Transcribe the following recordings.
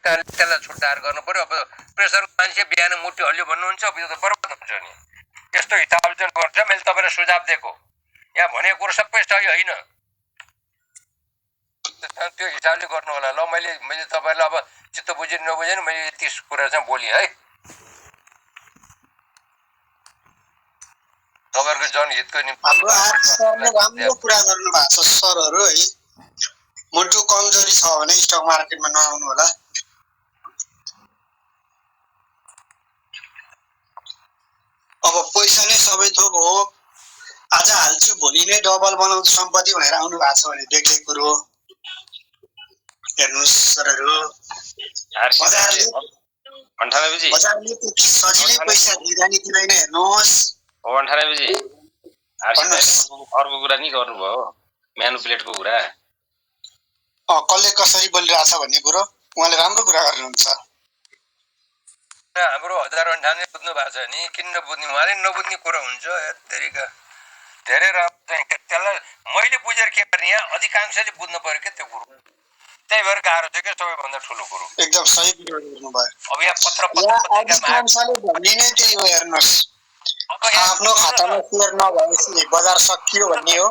त्यसलाई छुट्टाएर गर्नु पर्यो। अब प्रेसरको मान्छे बिहान मुट्टी हल्यो भन्नुहुन्छ, अब यो त बर्बाद हुन्छ नि। त्यस्तो हिसाबले चाहिँ गर्छ। मैले तपाईँलाई सुझाव दिएको, यहाँ भनेको कुरो सबै सही होइन, त्यो हिसाबले गर्नु होला। ल मैले तपाईँलाई अब चित्त बुझ्यो नबुझ्यो मैले यति कुरा चाहिँ बोलेँ है। तपाईँहरूको जनहितको निम्ति राम्रो कुरा गर्नु भएको छ सरहरू है। मुटु कमजोरी छ भने स्टक मार्केटमा नआउनु होला। अब पैसा नै सबै थोक हो, आज हाल्छु भोलि नै डबल बनाउँछु सम्पत्ति भनेर आउनु भएको छ भने बेग्लै कुरो। हेर्नुहोस् सरहरू, बजारले त्यति सजिलै पैसा दिँदैन दिँदैन। हेर्नुहोस् अर्को कुरा नि गर्नुभयो, म्यानुपुलेटको कुरा कसले कसरी बोलिरहेछ भन्ने कुरो उहाँले राम्रो कुरा गर्नुहुन्छ। हाम्रो 1098 बुझ्नु भएको छ नि, किन नबुझ्ने? उहाँले नबुझ्ने कुरा हुन्छ तरिका धेरै राम्रो। त्यसलाई मैले बुझेर के गर्ने, यहाँ अधिकांशले बुझ्नु पर्यो क्या त्यो कुरो। त्यही भएर गाह्रो छ क्या सबैभन्दा ठुलो कुरो। एकदम सही कुरा गर्नुभयो। अब यहाँ पत्रिकामा भन्ने नै त्यही हो। हेर्नुहोस्, आफ्नो खातामा सेयर नभएपछि बजार सकियो भन्ने हो।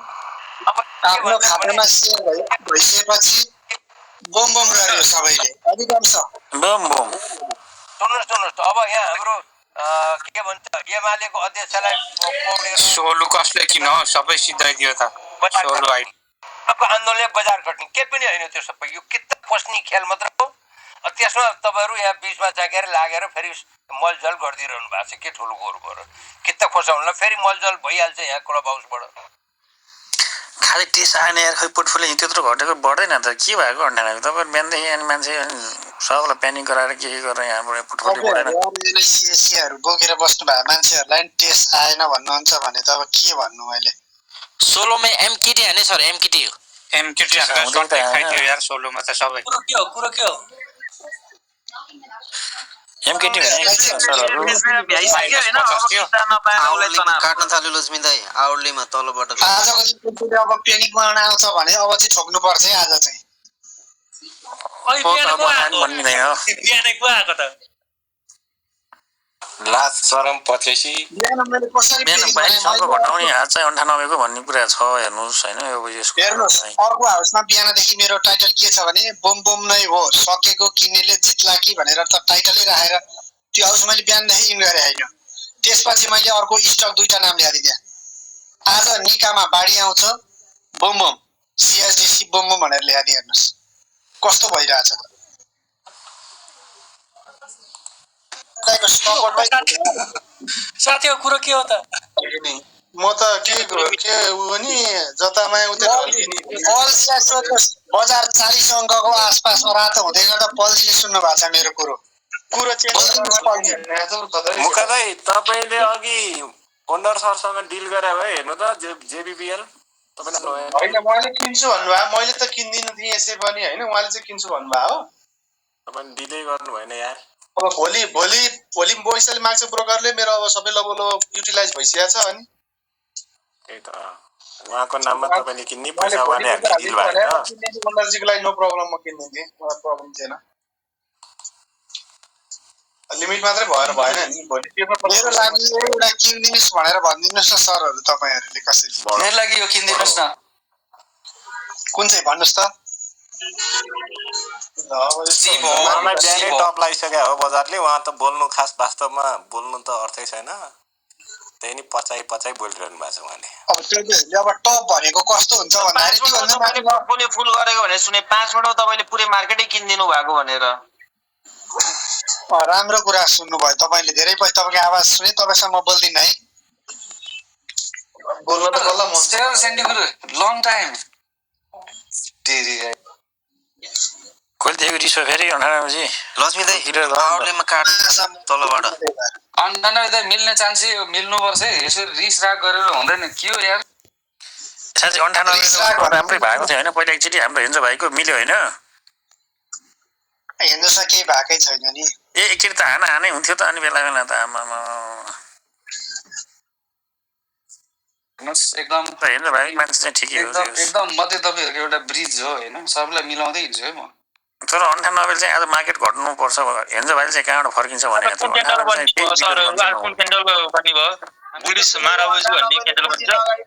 आफ्नो खातामा सेयर भइसकेपछि बम बम गर्यो सबैले, अधिकांश बम बम। सुन्नुहोस्, अब यहाँ हाम्रो के भन्छ एमालेको अध्यक्षलाई सोलु कसले किन सबै सिधाइदियो त सोलु आइ आन्दोलनले बजार घट्ने के पनि होइन। त्यो सबै यो किता पस्ने खेल मात्र हो। त्यसमा तपाईँहरू यहाँ बिचमा जागेर लागेर फेरि मलजल गरिदिइरहनु भएको छ। के ठुलो कुरो गर्यो किता खोसाउनुलाई फेरि मलजल भइहाल्छ यहाँ क्लब हाउसबाट। खालि टेस्ट आएन यार, खै पोर्टफोलियो त्यत्रो घटेको बढ्दैन त के भएको अन्डाको? तपाईँ बिहानदेखि अनि मान्छे सबैलाई प्यानिक गराएर के गरेर यहाँबाट पोर्टफोलियो बढेन। एनआइसिएसीहरू बोकेर बस्नु भएको मान्छेहरूलाई टेस्ट आएन भन्नुहुन्छ भने त अब के भन्नु मैले। सोलोमा एमकेटी हैन सर, एमकेटी हो। एमकेटी खाइदियो यार सोलोमा त सबै। कुरो के हो? एमकेटी सरहरु भ्याइसक्यो हैन, अब किता नपाएरलाई तनाव काट्न थाल्यो लक्ष्मी दाइ आउटलेमा तलबाट। आजको दिन अब पेनिक बनाउन आउँछ भने अब चाहिँ ठोक्नु पर्छ है। आज चाहिँ बिहानको आएको त लास्ट चरम पछेसी बिहान मैले कसरी बिहान 2200 घटाउने हात चाहिँ 98 को भन्ने कुरा छ। हेर्नुस् हैन, यो यसको हेर्नुस्, अर्को हाउसमा बिहानदेखि मेरो टाइटल के छ भने बम बम नै हो, सकेको किन्नेले जित्ला कि भनेर त टाइटलै राखेर त्यो हाउस मैले बिहानदेखि इन गरे हैन। त्यसपछि मैले अर्को स्टक दुईटा नाम ल्याइदिए। आज निकामा बाढी आउँछ bomb bomb, CSDC bomb bomb भनेर ल्याइदिए। हेर्नुस् कस्तो भइरहेछ त। साथीको कुरो के हो त? म त के हो नि जतामा उतै ढल्किने पल्सले सोध्नुहोस्। बजार 40 अङ्कको आसपासमा रातो हुँदै गर्दा पल्सले सुन्नु भएको छ मेरो कुरो मुखादाई तपाईले अघि ओनर सरसँग डिल गरे भए हेर्नु त जेबीपीएल तपाईले हैन मैले किन्छु भन्नुभयो। मैले त किन्दिन थिएँ यसै पनि हैन, उहाँले चाहिँ किन्छु भन्नुभयो हो। तपाईले डिलै गर्नु भएन यार। अब भोलि पैसाले माग्छ ब्रोकरले, मेरो अब सबै लबो युटिलाइज भइसकेको छ। अनि त्यही त उहाँको नाममा तपाईले किन्ने पैसा उहाँले हामीले डिल भएन। ओनरजीको लागि नो प्रब्लम, म किन्दिन्थे, मलाई प्रब्लम थिएन। लिमिट मात्रै भएन नि। भोलि पेपर मेरो लागि एउटा किन्दिनुस् भनेर भनिदिनुस् न सरहरु तपाईहरुले कसरी। मेरो लागि यो किन्दिनुस् न। कुन चाहिँ भन्नुस् त? उहाँलाई बिहानै टप लगाइसक्यो हो बजारले। उहाँ त बोल्नु खास वास्तवमा बोल्नु त अर्थै छैन। त्यही नि पचाइ बोलिरहनु भएको छ उहाँले। अब त्यो अब टप भनेको कस्तो हुन्छ भन्दाखेरि त्यो भन्दा माथि पोर्टफोलियो फुल गरेको भने सुने 5 मिनेटमा तपाईले पुरै मार्केटै किन्दिनु भएको भनेर। राम्रो कुरा सुन्नु भयो तपाईले। धेरै पछि तपाईको आवाज सुने, तपाईसँग म बोल्दिन है। बोल्न त बल्ल मन सेयर सेन्डी गुरु लङ टाइम तेरी कहिले थियो रिसो फेरि अन्डाजी लक्ष्मी दाइ आउटलेमा काट्न तलबाट। अन्डाना त मिल्ने चान्स मिल्नु पर्छ है। यसरी रिस राग गरेर हुँदैन। के हो यार? साँच्चै 98 राम्रै भएको थियो हैन पहिला एकचोटी हाम्रो हेन्ज भाइको मिल्यो हैन। हेर्नुस् केही भएकै छैन नि। एकचोटि त हानै हुन्थ्यो त अनि बेला त आमामा एकदम हेर्नु भाइ मान्छे चाहिँ ठिकै हो। एकदम मध्ये तपाईहरुको एउटा ब्रिज हो हैन, सबैलाई मिलाउँदै हिँड्छु है म। तर अन्ठा नोबेल चाहिँ आज मार्केट घट्नुपर्छ हेर्छ भाइले चाहिँ कहाँबाट फर्किन्छ भनेको थियो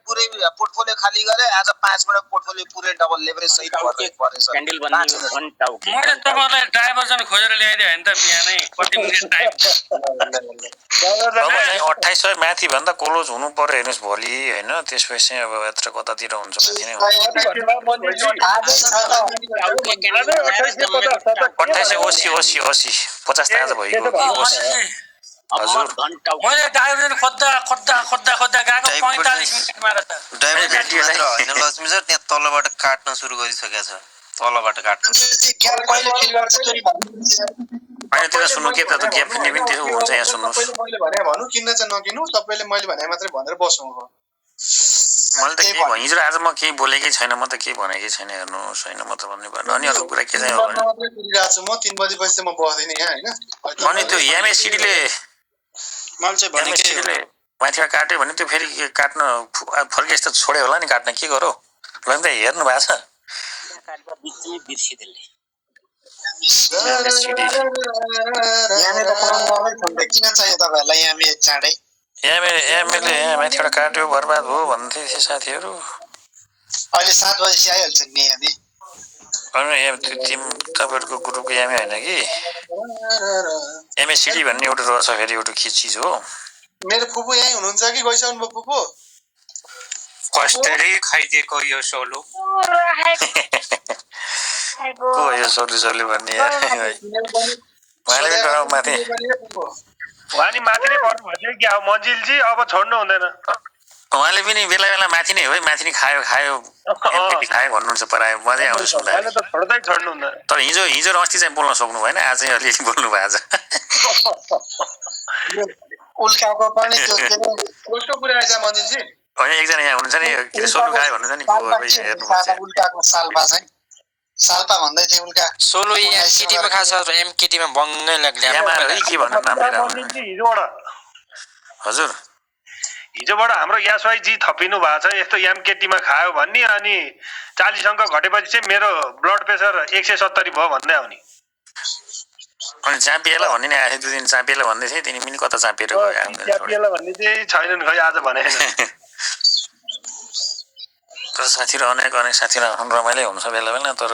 पुरै पोर्टफोलियो खाली गरे आज 5 मिनट पोर्टफोलियो पुरै डबल लेभरेज सहित परेछ क्यान्डल बन्ने भन् टाउके मैले तपाईहरुलाई डाइभर्जन खोजेर ल्याइदिए हैन त बिहानै कति मिनेट टाइम 2800 माथि भन्दा क्लोज हुनु पर्यो हेर्नुस् भोलि हैन त्यसपछि चाहिँ अब यत्र कतातिर हुन्छ माथि नै 2880 50 त आज भइगयो हजुर मैले डाइभर्जन खोज्दा गएको 45 मिनेटमा र त डाइभर्जन मात्र हैन लक्ष्मी सर त्यहाँ तलबाट काट्न सुरु गरिसकेको छ तलबाट काट्न होइन त्यो सुन्नु के त ग्याप फिल्ने पनि त्यसो हुन्छ यहाँ सुन्नुस् मैले भने भन्नु किन्न चाहिँ नकिन्नु तपाईले मैले भने मात्रै भनेर बस्नु हो मैले त के भने हिजो आज म केही बोलेकै छैन म त केही भनेकै छैन हेर्नुस् हैन म त भन्ने भएन अनि अरु कुरा के चाहिँ हो भने म 3 बजे पछि म बस्दिन यहाँ हैन अनि त्यो एमएससीडी ले मैले चाहिँ भनेकै माथिबाट काट्यो भने त्यो फेरि काट्न फर्केस त छोड्यो होला नि काट्न के गरौ ल त हेर्नु भएको छ बिचमै बिर्सिदेले किन चाहियो तपाईहरुलाई यहाँ मे चाँडै एमएलए माथिबाट काट्यो बर्बाद हो भन्थे थिए साथीहरु अहिले 7 बजे आइहाल्छ नि हामी अनि टिम तपाईहरुको ग्रुपको एमए हैन कि एमएससीडी भन्ने एउटा रहेछ फेरि एउटा के चीज हो मेरो फुपू यही हुनुहुन्छ कि गइसक्नु भयो फुपू कस्टरी खाइदिएको यो सोलो को यो सोलु भन्ने उहाँले पनि डराउ माथि उहाँले माथि नै पर्नु भयो कि अब मन्जिलजी अब छोड्नु हुँदैन उहाँले पनि बेला बेला माथि नै हो माथि नै खायो खायो भन्नुहुन्छ प्राय मजै आउँछ सुन्दा त छोड्नु हुँदैन तर हिजो र अस्ति चाहिँ बोल्न सक्नु भएन आज चाहिँ अलिअलि बोल्नु भएको छ उल्काको पनि त्यो कसको कुरा आइज मन्जिलजी होइन एकजना यहाँ हुनुहुन्छ नि के सोलु खायो भन्नुहुन्छ नि उल्काको साल्पा चाहिँ साल्पा भन्दै थियो उल्का सोलो एमकेटीमा खास एमकेटीमा बङ्गै लाग्यो के भन्नु नाम लिएर हिजोबाट हजुर हिजोबाट हाम्रो यासवाई जी थपिनु भएको छ यस्तो एमकेटीमा खायो भन्ने अनि 40 अङ्क घटेपछि चाहिँ मेरो ब्लड प्रेसर 170 भयो भन्दै आउने अनि चापिएला भन्ने नि आए 2 दिन चापिएला भन्दै थिए तिनी पनि कता चापिएर गयो चापिएला भन्ने चाहिँ छैनन् खै आज भने तर साथीहरु अनेक साथीहरु रमाइलो हुन्छ बेला बेला तर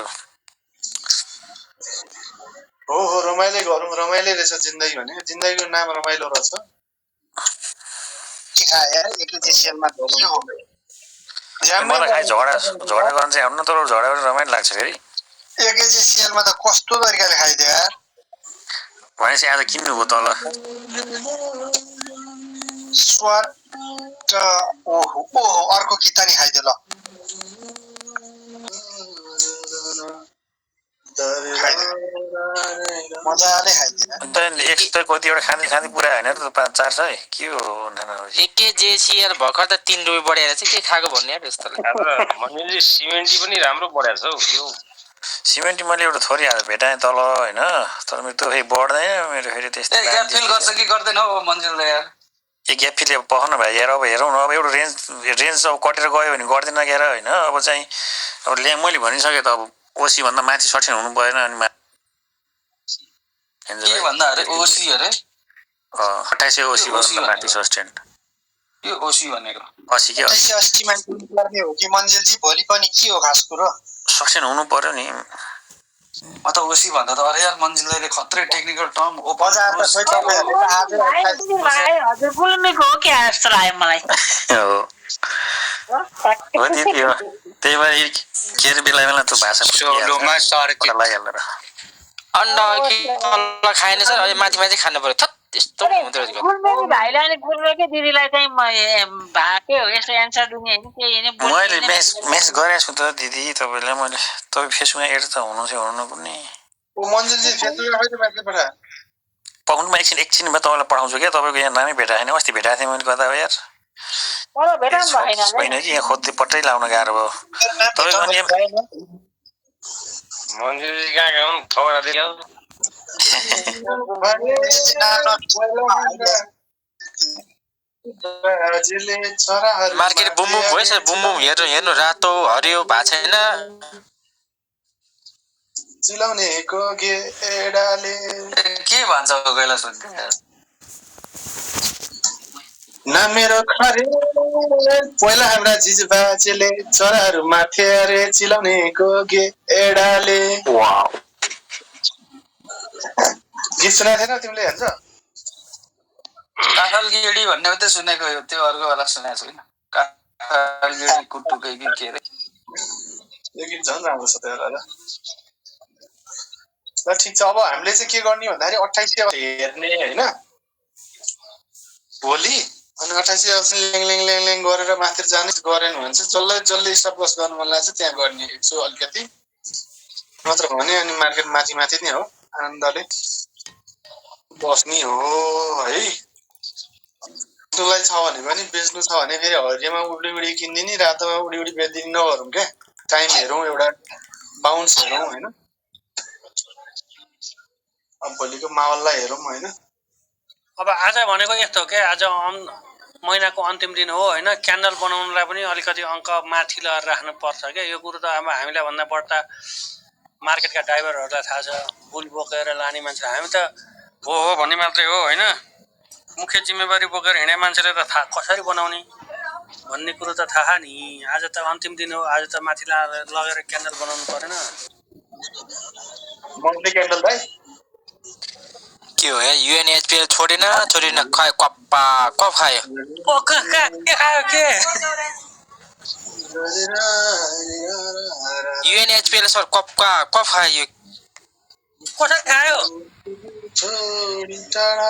हो रमाइलो गरौँ रमाइलो रहेछ जिन्दगी भने जिन्दगीको नाम रमाइलो रहेछ के खाए यार एकैचोटीमा के हो मलाई खाइ झगडा गर्न चाहिँ आउनु तर झगडा पनि रमाइलो लाग्छ फेरि एकैचोटीमा त कस्तो तरिकाले खाइदियो यार भनेपछि आज किन्नु हो तल स्वाद ओहो अर्को कितानी खाइदियो ल मजाले खाइदियो अन्त एक कतिवटा खाँदै पुरा हैन त 5-4 है के हो एकेजेसीआर भर्खर त 3 रुपैयाँ बढेर चाहिँ के खाएको भन्ने यार यस्तो मन्जिलजी सिमेन्टी पनि राम्रो बढ्याछ हौ यो सिमेन्टी मैले एउटा थोरै हाल भेटाएँ तल हैन तर मेरो त्यो फेरि बढ्दैन मेरो फेरि त्यस्तै ग्याप फिल गर्छ कि गर्दैन हौ मन्जिलले यार ए ग्याप फिल पखन भाइ यार अब हेरौँ न अब एउटा रेन्ज अब कटेर गयो भने गर्दैन गएर हैन अब चाहिँ अब मैले भनिसके त अब ओसी भन्दा माथि 60 हुनु भएन अनि के भन्दा अरे ओसी अरे 2800 ओसी भन्दा माथि सस्टेन यो ओसी भनेको 80 के 80 मा गर्ने हो कि मन्जिलजी भोलि पनि के हो खास कुरो सस्टेन हुनु पर्यो नि अत ओसी भन्दा त अरे यार मन्जिलले खत्रै टेक्निकल टर्म बजार त सही तपाईहरुले त हजुर गुल्मीको हो क्या जस्तो लाग्यो मलाई हो त्यही भएर के बेला बेला त्यो भाषा सोलोमा सर्किट लगाइहाल्नु र अन्डा कि तल खाएन सर अहिले माथि माथि खानु पर्यो थत त्यस्तो हुँदो रहेछ गुल्मेकी भाइले अनि गुल्मेकी दिदीलाई चाहिँ भाके हो यस्तो एन्सर दिने हैन केही हैन मैले मेस गरेको छु त दिदी तपाईलाई मैले तपाई फेसबुकमा एड त हुनु चाहिँ हुनु पनि ओ मन्जिलजी फेसबुकमा कहिले मेसेज पठा पहुनमा एकछिनमा तपाईलाई पठाउँछु के तपाईको यहाँ नामै भेटाएन अस्ति भेटाएको थिएँ मैले कता हो यार मलाई भेटाउनु भएन होइन कि यहाँ खोज्दै पट्टै लाउन गाह्रो भयो तपाईको मन्जिलजी कहाँ गयो खबर दियो मार्केट बुम बुम भयो सर बुम बुम हेर्नु रातो हरियो भएको छैन चिलाउनेको गेडाले के भन्छ कैलाश न मेरो खरे पहिला हाम्रा जिजुबाजेले चराहरू माथे अरे चिलाउनेको गेडाले गीत सुनाएको थिएन तिमीले हेर्छ काफल गेडी भन्ने मात्रै सुनेको हो त्यो अर्को वाला सुनेको छैन काफल गेडी कुटुकै कि के रे यो गीत झन् राम्रो छ त्यो ल ठिक छ अब हामीले चाहिँ के गर्ने भन्दाखेरि 28 हेर्ने होइन भोलि अनि 28 ल्याङ गरेर माथि जाने गरेन भने चाहिँ जसले स्टप लस गर्नु मन लाग्छ त्यहाँ गर्ने एकछिन अलिकति मात्र भने अनि मार्केट माथि नै हो आनन्दले बस्ने हो है बेच्नुलाई छ भने पनि बेच्नु छ भने फेरि हरियामा उडी किनिदिने रातोमा उडी बेच्दिने नगरौँ क्या टाइम हेरौँ एउटा बााउन्स हेरौँ होइन अब भोलिको माहौललाई हेरौँ होइन अब आज भनेको यस्तो हो क्या आज महिनाको अन्तिम दिन हो होइन क्यान्डल बनाउनलाई पनि अलिकति अङ्क माथि लगाएर राख्नु पर्छ क्या यो कुरो त अब हामीलाई भन्दा बढ्ता मार्केटका ड्राइभरहरूलाई थाहा छ बुल बोकेर लाने मान्छे हामी त हो भन्ने मात्रै हो होइन मुख्य जिम्मेवारी बोकेर हिँड्ने मान्छेले त थाहा कसरी बनाउने भन्ने कुरो त थाहा नि आज त अन्तिम दिन हो आज त माथि लगेर क्यान्डल बनाउनु परेन मन्थली क्यान्डल भाइ के हो युएनएचपीएल छोडेन खै कप्पा कप खायो ओ के खायो के युएनएचपीएल सर कप खायो कसरी खायो छोडी टाढा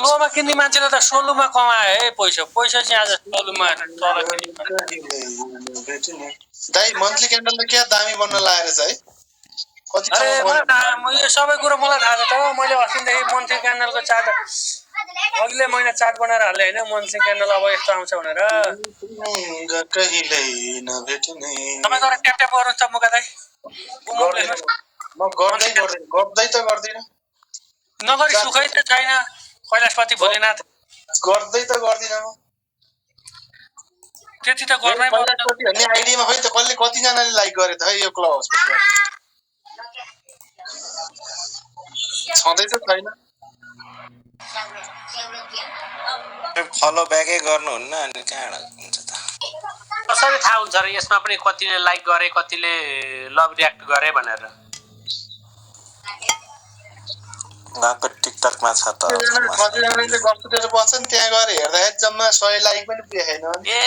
लोमा किन्ने मान्छेले त सोलुमा कमायो है पैसा चाहिँ आज सोलुमा तल दाइ मन्थली क्यान्डल त क्या दामी बन्न लागेर छ है अरे यो सबै कुरो मलाई थाहा छ त मैले अस्तिदेखि मन्थली क्यान्डलको चार्ट अघिल्लै महिना चार्ट बनाएर हालेँ होइन मन्थली क्यान्डल अब यस्तो आउँछ भनेर तपाईँ गएर ट्याप गर्नुहोस् त मुका दाइ म गर्दै त गर्दिन नगरी सुखै त छैन कैलाशपति भोलेनाथ गर्दै त गर्दिन म त्यति त गर्नै पर्छ भन्ने आइडियामा खै त कसले कतिजनाले लाइक गरे त है यो क्लब हाउस छँदै त छैन फलो ब्याकै गर्नुहुन्न अनि कहाँबाट हुन्छ त कसरी थाहा हुन्छ र यसमा पनि कतिले लाइक गरे कतिले लभ रियाक्ट गरे भनेर उहाँको टिकटकमा छ त कतिजनाले गफुटेर बस्छन् त्यहाँ गएर हेर्दाखेरि जम्मा 100 लाइक पनि पुगेन ए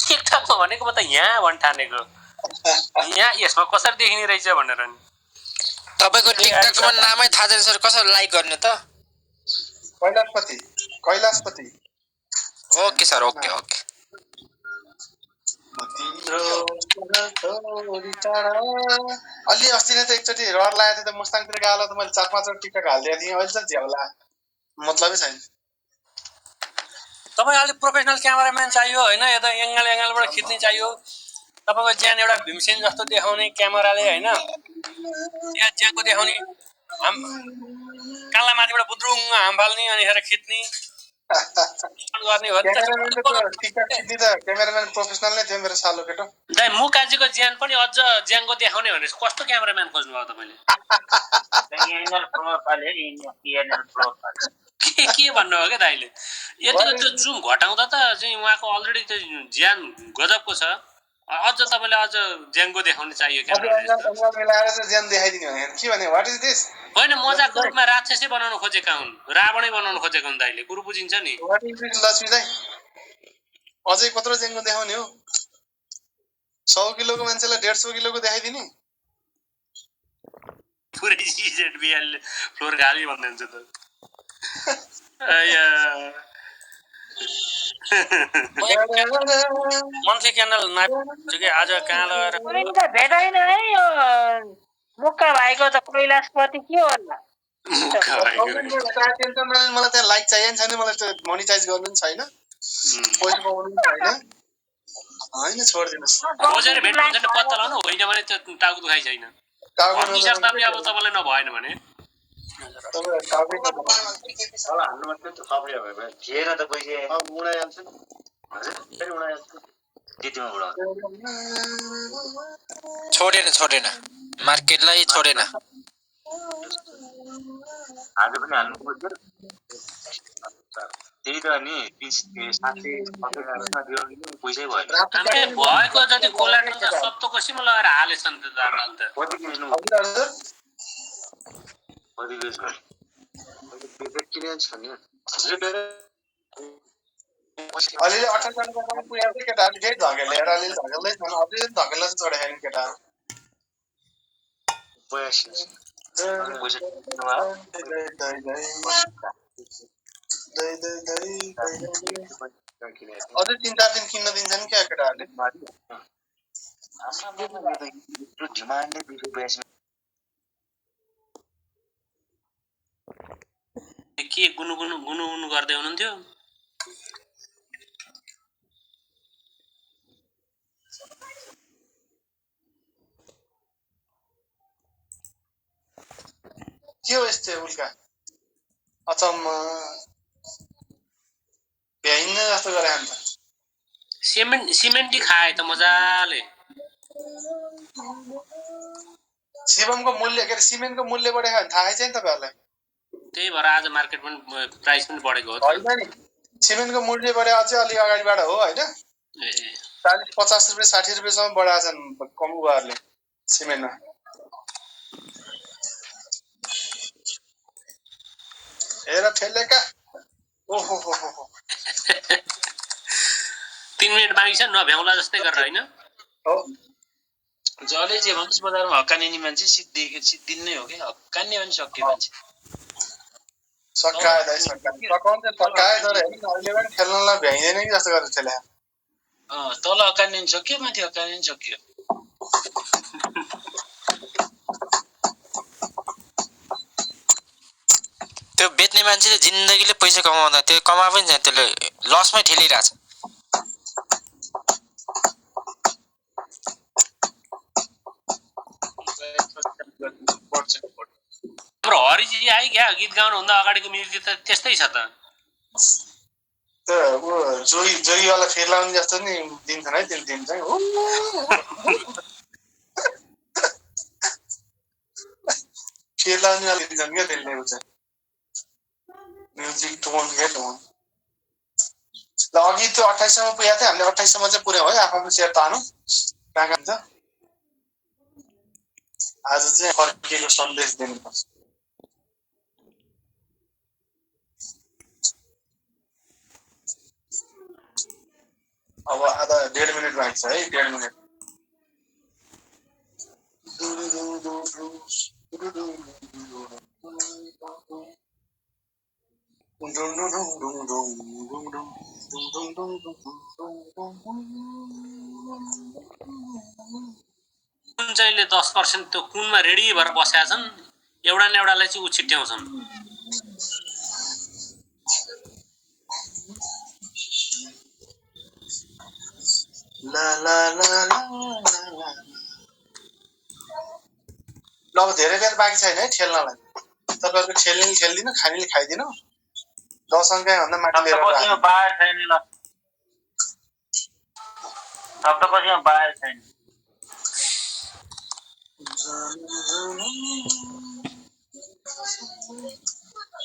टिकटकमा भनेको म त यहाँ भन्ठानेको यहाँ यसमा कसरी देखिने रहेछ भनेर नि तपाईको टिकटकमा नामै थाहा छैन सर कसरी लाइक गर्ने त कैलाशपति ओके सर ओके अलि अस्ति नै त एकचोटि रहर लागेको थियो त मुस्ताङतिर गएको त मैले 4-5 टिकटक हालिदिएको थिएँ अहिले त झ्याउला मतलबै छैन तपाईँ अलिक प्रोफेसनल क्यामेराम्यान चाहियो होइन यता एङ्गलबाट खिच्ने चाहियो तपाईँको ज्यान एउटा भीमसेन जस्तो देखाउने क्यामेराले होइन यहाँ ज्यानको देखाउने काला माथिबाट बुद्रुङ हाम फाल्ने अनिखेर खिच्ने गर्ने हो क्यामेराम्यान प्रोफेसनल नै थियो मेरो सालो केटो दाइ मुकाजीको ज्यान पनि अझ ज्यानको देखाउने भने कस्तो क्यामेराम्यान खोज्नु भयो तपाईँले के भन्नु हो क्या दाइले यतिको त्यो जुम घटाउँदा त चाहिँ उहाँको अलरेडी त्यो ज्यान गजबको छ अझ तपाईँले अझ ज्यानको देखाउने चाहियो ज्यान देखाइदिने भने के भने व्हाट इज दिस होइन मजाको रूपमा राक्षसै बनाउन खोजेका हुन् रावणै बनाउन खोजेका हुन् दाइले कुरो बुझिन्छ नि लक्ष्मी दाइ अझै कत्रो ज्यानको देखाउने हो 100 किलोको मान्छेलाई 150 किलोको देखाइदिने पुरै सिजेट बिहालले फ्लोर गाली भन्नुहुन्छ त मन्थली क्यान्डल आज कहाँ लगाएर भेटाइन है यो मुक्का भाइको त कैलाशपति के होला मलाई त्यहाँ लाइक चाहिएन छैन मलाई त्यो मोनिटाइज गर्नु पनि छैन पैसा पाउनु पनि छैन होइन छोडिदिनुहोस् खोजेर भेट्नुहुन्छ नि पत्ता लगाउनु होइन भने त्यो टाउको दुखाइ छैन अब तपाईँलाई नभएन भने तपाईँ टाउकै होला हान्नु मात्रै त सबै भयो थिएन त पैसा अब उडाइहाल्छ नि हजुर फेरि उडाइहाल्छ त्यतिमा उडाउँछ छोडेन मार्केटलाई छोडेन आज पनि हाल्नु पर्छ त्यही त नि 60 पैसै भयो हामीले भएको जति कोलाटर त सब त कसैमा लगाएर हालेछन् त दादा अन्त कति बेच्नु कति बेच्नु किने छ नि अलिअलि 28 जनासम्म पुगेको थियो केटाहरूले फेरि धकेलेर अलिअलि धकेल्दै छन् अझै धकेल्न चाहिँ छोडेको छैन केटाहरू 82 अझै 3-4 दिन किन्न दिन्छन् क्या केटाहरूले डिमान्डै 282 के गुनु गर्दै हुनुहुन्थ्यो के हो यस्तो उल्का अचम्म भ्याइन्न जस्तो गरे अन्त सिमेन्टी खाए त मजाले शिवमको मूल्य के अरे सिमेन्टको मूल्य बढेको भने थाहै छ नि तपाईँहरूलाई त्यही भएर आज मार्केट पनि प्राइस पनि बढेको हो त होइन नि सिमेन्टको मूल्य बढे अझै अलि अगाडिबाट हो होइन 40-50 रुपियाँ 60 रुपियाँसम्म बढाएको छन् कमुवाहरूले सिमेन्टमा हेर ठेलेका ओहो हो 3 मिनेट बाँकी छ नभ्याउला जस्तै गरेर होइन हो जले जे भन्नुहोस् बजारमा हक्काने मान्छे सिद्धिन्नै हो कि हक्काने पनि सक्यो मान्छे सकाए दाइ सकाए तर हेर्नु अहिले पनि खेल्नलाई भ्याइँदैन कि जस्तो गरेर खेले तल हक्काने पनि सक्यो माथि हक्काने पनि सक्यो त्यो बेच्ने मान्छेले जिन्दगीले पैसा कमाउँदा त्यो कमा पनि छैन त्यसले लसमै ठेलिरहेछ हाम्रो हरिजी आइ क्या गीत गाउनुभन्दा अगाडिको म्युजिक त त्यस्तै छ त जोगीवाला फेर लाउने जस्तो नि दिन्छन् है त्यो दिन चाहिँ फेर लाउने वाला दिन्छन् क्या त्यसले चाहिँ म्युजिक टोन क्या टोन ल अघि त्यो 28 सम्म पुगेको थियो हामीले 28 सम्म चाहिँ पुर्याउँ है आफ्नो सेयर तानु कहाँ हुन्छ आज चाहिँ फर्किएको सन्देश दिनुपर्छ अब आधा 1.5 मिनट बाँकी छ है 1.5 मिनट कुन चाहिँले 10% त्यो कुनमा रेडी भएर बसेका छन् एउटा न एउटालाई चाहिँ उछिट्याउँछन् ला ला ला ला ल अब धेरै बेर बाँकी छैन है खेल्नलाई तपाईँहरूको खेल्ने खेल्दिनु खानेले खाइदिनु 10 अङ्कै भन्दा माथि लिएर बाहिर छैन ल हप्तापछिमा बाहिर छैन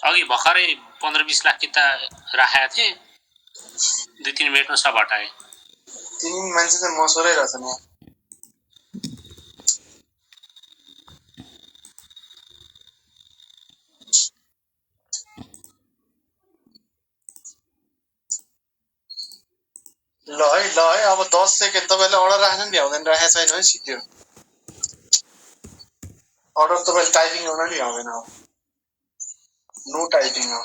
अघि भर्खरै 15-20 लाख किता राखेका थिए 2-3 मिनेटमा सब हटाए तिन मान्छे चाहिँ मसोरै रहेछन् यहाँ ल है अब 10 सेकेन्ड तपाईँले अर्डर राख्नु भ्याउँदैन राखेको छैन है सिक्यो अर्डर तपाईँले टाइपिङ गर्न नि भ्याउँदैन अब नो टाइपिङ हो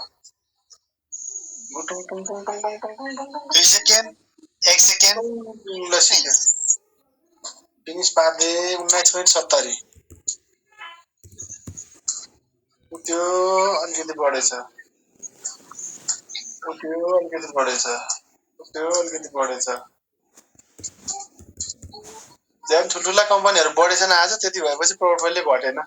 2 सेकेन्ड 1 सेकेन्ड ल सिक्यो फिनिस पार्दै 19 मिनेट 70 त्यो अलिकति बढेछ झन् ठुल्ठुला कम्पनीहरू बढेछन् आज त्यति भएपछि पोर्टफोलियो घटेन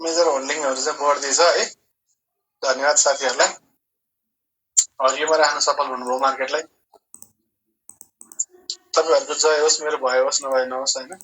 मेजर होल्डिङहरू चाहिँ बढ्दैछ है। धन्यवाद साथीहरूलाई, हरियोमा राख्न सफल हुनुभयो मार्केटलाई। तपाईँहरूको जय होस्, मेरो भए होस् नभए नहोस् होइन।